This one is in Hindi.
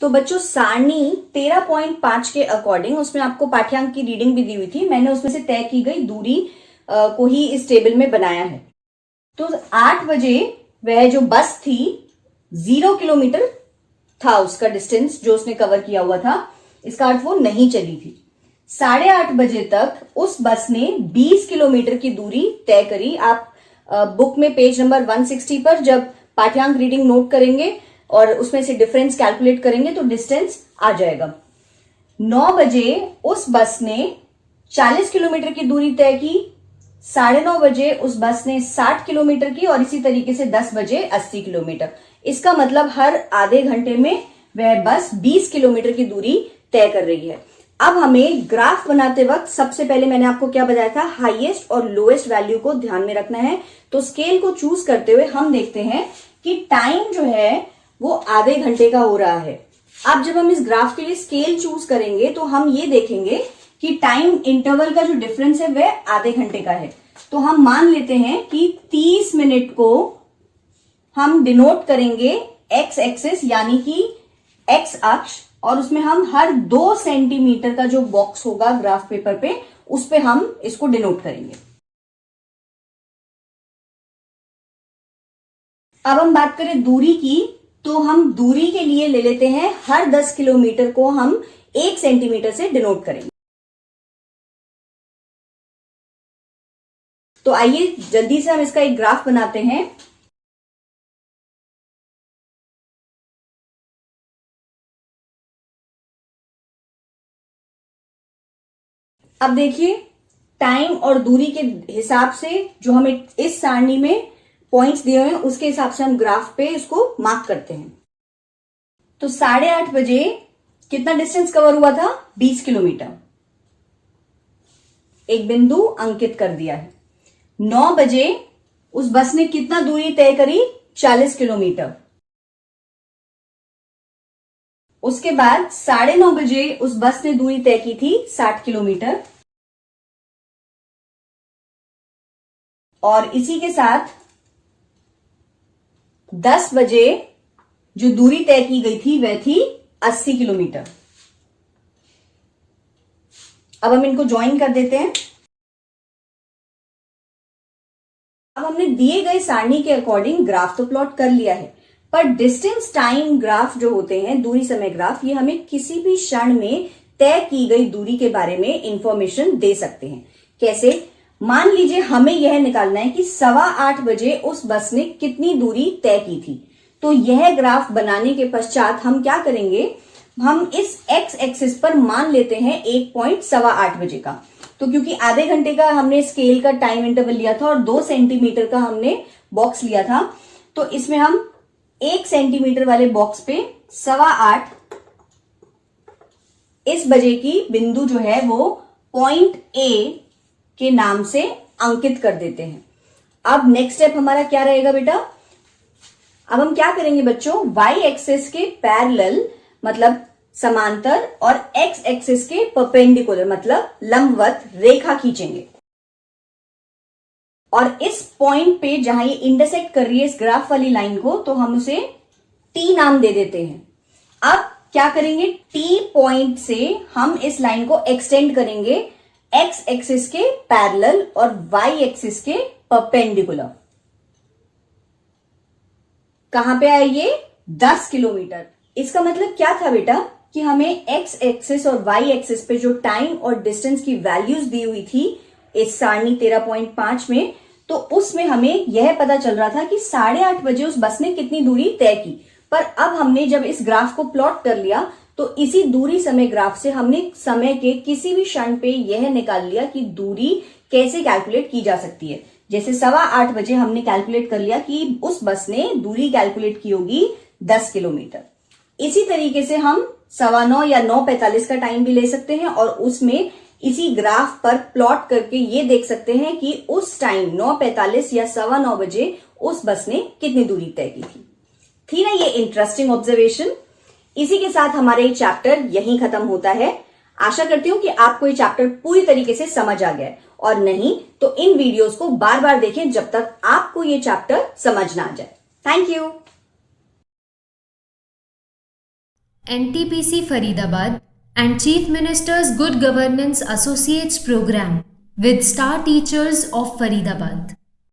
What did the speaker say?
तो बच्चों सारणी 13.5 के अकॉर्डिंग उसमें आपको पाठ्यांक की रीडिंग भी दी हुई थी। मैंने उसमें से तय की गई दूरी को ही इस टेबल में बनाया है। तो 8 बजे वह जो बस थी 0 किलोमीटर था उसका डिस्टेंस जो उसने कवर किया हुआ था, इसका अर्थ वो नहीं चली थी। 8:30 बजे तक उस बस ने 20 किलोमीटर की दूरी तय करी। आप बुक में पेज नंबर 160 पर जब पाठ्यांक रीडिंग नोट करेंगे और उसमें से डिफरेंस कैलकुलेट करेंगे तो डिस्टेंस आ जाएगा। 9 बजे उस बस ने 40 किलोमीटर की दूरी तय की, 9:30 बजे उस बस ने 60 किलोमीटर की और इसी तरीके से 10 बजे 80 किलोमीटर। इसका मतलब हर आधे घंटे में वह बस 20 किलोमीटर की दूरी तय कर रही है। अब हमें ग्राफ बनाते वक्त सबसे पहले मैंने आपको क्या बताया था, हाईएस्ट और लोएस्ट वैल्यू को ध्यान में रखना है। तो स्केल को चूज करते हुए हम देखते हैं कि टाइम जो है वो आधे घंटे का हो रहा है। अब जब हम इस ग्राफ के लिए स्केल चूज करेंगे तो हम ये देखेंगे कि टाइम इंटरवल का जो डिफरेंस है वह आधे घंटे का है। तो हम मान लेते हैं कि 30 मिनट को हम डिनोट करेंगे एक्स एक्सिस यानी कि एक्स अक्ष, और उसमें हम हर 2 सेंटीमीटर का जो बॉक्स होगा ग्राफ पेपर पे उस पे हम इसको डिनोट करेंगे। अब हम बात करें दूरी की, तो हम दूरी के लिए ले लेते हैं हर 10 किलोमीटर को हम 1 सेंटीमीटर से डिनोट करेंगे। तो आइए जल्दी से हम इसका एक ग्राफ बनाते हैं। अब देखिए टाइम और दूरी के हिसाब से जो हमें इस सारणी में पॉइंट्स दिए हुए हैं उसके हिसाब से हम ग्राफ पे इसको मार्क करते हैं। तो 8:30 बजे कितना डिस्टेंस कवर हुआ था, 20 किलोमीटर। एक बिंदु अंकित कर दिया है। 9 बजे उस बस ने कितना दूरी तय करी, 40 किलोमीटर। उसके बाद 9:30 बजे उस बस ने दूरी तय की थी 60 किलोमीटर। और इसी के साथ 10 बजे जो दूरी तय की गई थी वह थी 80 किलोमीटर। अब हम इनको ज्वाइन कर देते हैं। अब हमने दिए गए सारणी के अकॉर्डिंग ग्राफ तो प्लॉट कर लिया है, पर डिस्टेंस टाइम ग्राफ जो होते हैं, दूरी समय ग्राफ, ये हमें किसी भी क्षण में तय की गई दूरी के बारे में इंफॉर्मेशन दे सकते हैं। कैसे? मान लीजिए हमें यह निकालना है कि 8:15 बजे उस बस ने कितनी दूरी तय की थी। तो यह ग्राफ बनाने के पश्चात हम क्या करेंगे, हम इस एक्स एक्सिस पर मान लेते हैं 1.8 बजे का। तो क्योंकि आधे घंटे का हमने स्केल का टाइम इंटरवल लिया था और 2 सेंटीमीटर का हमने बॉक्स लिया था, तो इसमें हम 1 सेंटीमीटर वाले बॉक्स पे 8:15 इस बजे की बिंदु जो है वो पॉइंट ए के नाम से अंकित कर देते हैं। अब नेक्स्ट स्टेप हमारा क्या रहेगा बेटा, अब हम क्या करेंगे बच्चों, वाई एक्सिस के पैरेलल मतलब समांतर और एक्स एक्सिस के परपेंडिकुलर मतलब लंबवत रेखा खींचेंगे। और इस पॉइंट पे जहां ये इंटरसेक्ट कर रही है इस ग्राफ वाली लाइन को, तो हम उसे टी नाम दे देते हैं। अब क्या करेंगे, टी पॉइंट से हम इस लाइन को एक्सटेंड करेंगे एक्स एक्सिस के पैरेलल और वाई एक्सिस के परपेंडिकुलर। कहां पे आए ये, 10 किलोमीटर। इसका मतलब क्या था बेटा कि हमें एक्स एक्सिस और वाई एक्सिस पे जो टाइम और डिस्टेंस की वैल्यूज दी हुई थी इस सारणी 13.5 में, तो उसमें हमें यह पता चल रहा था कि 8:30 बजे उस बस ने कितनी दूरी तय की। पर अब हमने जब इस ग्राफ को प्लॉट कर लिया तो इसी दूरी समय ग्राफ से हमने समय के किसी भी क्षण पे यह निकाल लिया कि दूरी कैसे कैलकुलेट की जा सकती है। जैसे 8:15 बजे हमने कैलकुलेट कर लिया कि उस बस ने दूरी कैलकुलेट की होगी 10 किलोमीटर। इसी तरीके से हम 9:15 या 9:45 का टाइम भी ले सकते हैं और उसमें इसी ग्राफ पर प्लॉट करके ये देख सकते हैं कि उस टाइम 9:45 या 9:15 बजे उस बस ने कितनी दूरी तय की थी ना। ये इंटरेस्टिंग ऑब्जर्वेशन। इसी के साथ हमारा ये चैप्टर यहीं खत्म होता है। आशा करती हूं कि आपको ये चैप्टर पूरी तरीके से समझ आ गया है, और नहीं तो इन वीडियोस को बार बार देखें जब तक आपको ये चैप्टर समझ ना आ जाए। Thank you. NTPC Faridabad and Chief Minister's Good Governance Associates Program with Star Teachers of Faridabad.